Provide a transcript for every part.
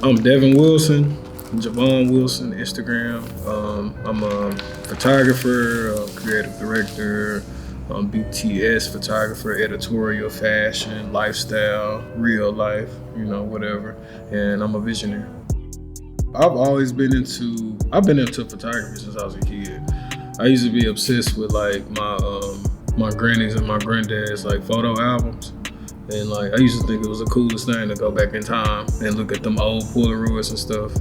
I'm Jovon Wilson, Jovon Wilson, Instagram. I'm a photographer, creative director, BTS photographer, editorial, fashion, lifestyle, real life, whatever. And I'm a visionaire. I've been into photography since I was a kid. I used to be obsessed with like my granny's and my granddad's like photo albums. And like I used to think it was the coolest thing to go back in time and look at them old Polaroids and stuff.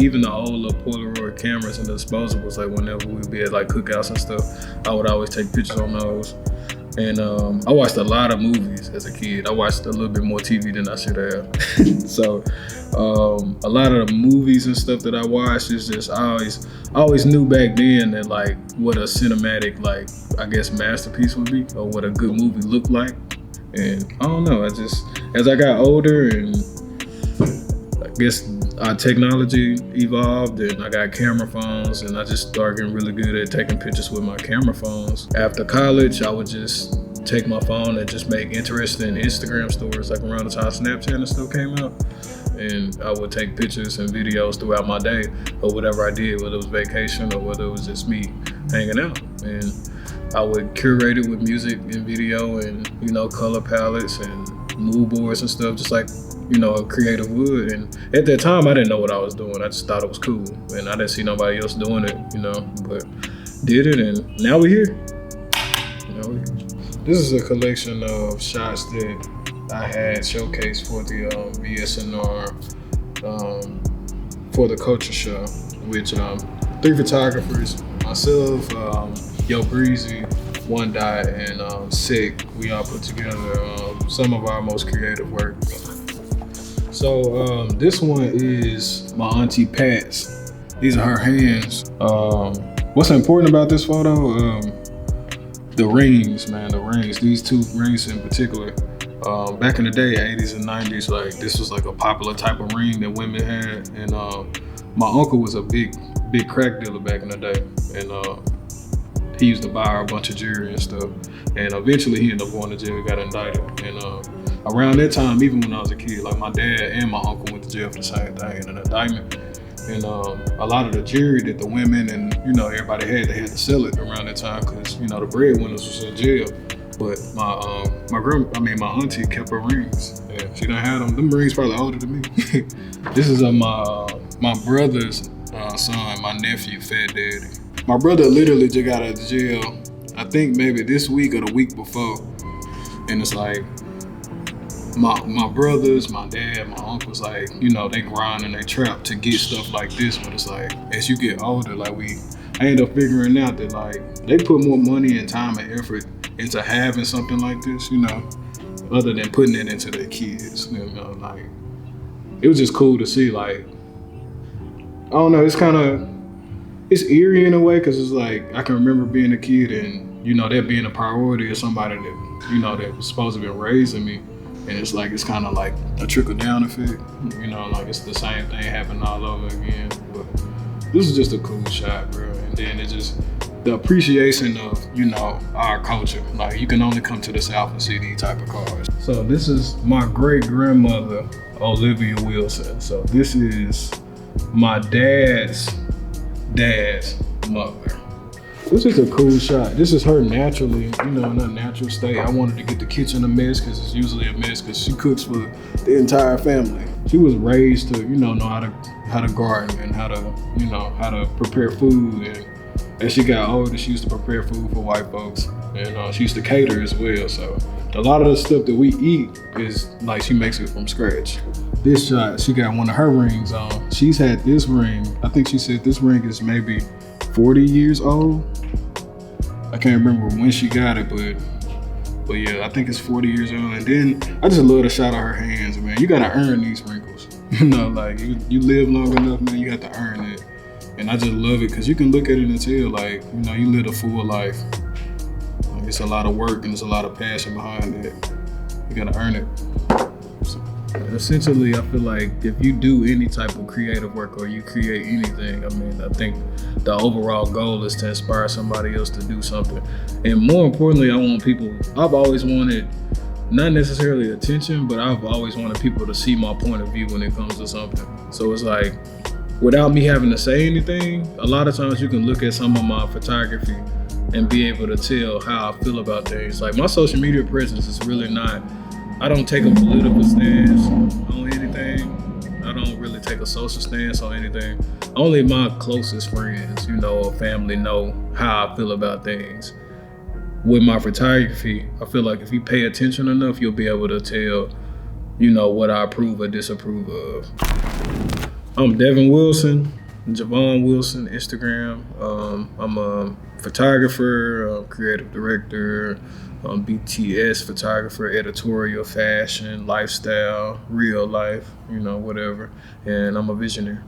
Even the old little Polaroid cameras and the disposables, like whenever we'd be at like cookouts and stuff, I would always take pictures on those. And I watched a lot of movies as a kid. I watched a little bit more TV than I should have. So a lot of the movies and stuff that I watched is just, I always knew back then that like what a cinematic, like I guess masterpiece would be, or what a good movie looked like. And I don't know, as I got older and I guess our technology evolved and I got camera phones and I just started getting really good at taking pictures with my camera phones. After college, I would just take my phone and just make interesting Instagram stories, like around the time Snapchat and stuff came out. And I would take pictures and videos throughout my day or whatever I did, whether it was vacation or whether it was just me hanging out. And I would curate it with music and video and, color palettes and mood boards and stuff, just like, a creative would. And at that time, I didn't know what I was doing. I just thought it was cool. And I didn't see nobody else doing it, but did it. And now we're here. This is a collection of shots that I had showcased for the Visionaire for the culture show, which 3 photographers, myself, YOBREEZYE, One Dot, and Sick, we all put together some of our most creative work. So this one is my auntie Pat's. These are her hands. What's important about this photo? The rings, man, the rings. These 2 rings in particular. Back in the day, 80s and 90s, like this was like a popular type of ring that women had. And my uncle was a big crack dealer back in the day. And he used to buy her a bunch of jewelry and stuff. And eventually he ended up going to jail, got indicted. And around that time, even when I was a kid, like my dad and my uncle went to jail for the same thing in an indictment. And a lot of the jewelry that the women and, everybody had, they had to sell it around that time because, the breadwinners was in jail. But my auntie kept her rings. Yeah, she done had them. Them rings probably older than me. This is my brother's son, my nephew, Fat Daddy. My brother literally just got out of jail, I think maybe this week or the week before. And it's like, my brothers, my dad, my uncles, like, they grind and they trap to get stuff like this. But it's like, as you get older, like I end up figuring out that like, they put more money and time and effort into having something like this, other than putting it into their kids. Like, it was just cool to see, like, I don't know, it's eerie in a way, because it's like, I can remember being a kid and, that being a priority of somebody that, that was supposed to be raising me. And it's like, it's kind of like a trickle down effect, like it's the same thing happening all over again. But this is just a cool shot, bro. And then it just, the appreciation of, our culture. Like, you can only come to the South and see these type of cars. So this is my great grandmother, Olivia Wilson. So this is my dad's mother. This is a cool shot. This is her naturally, in a natural state. I wanted to get the kitchen a mess because it's usually a mess because she cooks for the entire family. She was raised to, know how to garden and how to prepare food. And as she got older, she used to prepare food for white folks. And she used to cater as well. So a lot of the stuff that we eat is like she makes it from scratch. This shot, she got one of her rings on. She's had this ring. I think she said this ring is maybe 40 years old. I can't remember when she got it, but yeah, I think it's 40 years old. And then I just love the shot of her hands, man. You gotta earn these wrinkles. Like you live long enough, man, you have to earn it. And I just love it because you can look at it and tell, like, you live a full life. Like, it's a lot of work and there's a lot of passion behind it. You gotta earn it. So, essentially, I feel like if you do any type of creative work or you create anything, I think the overall goal is to inspire somebody else to do something. And more importantly, I've always wanted not necessarily attention, but I've always wanted people to see my point of view when it comes to something. So it's like, without me having to say anything, a lot of times you can look at some of my photography and be able to tell how I feel about things. Like my social media presence is really not, I don't take a political stance on anything. I don't really take a social stance on anything. Only my closest friends, or family know how I feel about things. With my photography, I feel like if you pay attention enough, you'll be able to tell, what I approve or disapprove of. I'm Jovon Wilson, Jovon Wilson, Instagram. I'm a photographer, creative director, BTS photographer, editorial, fashion, lifestyle, real life, whatever. And I'm a visionary.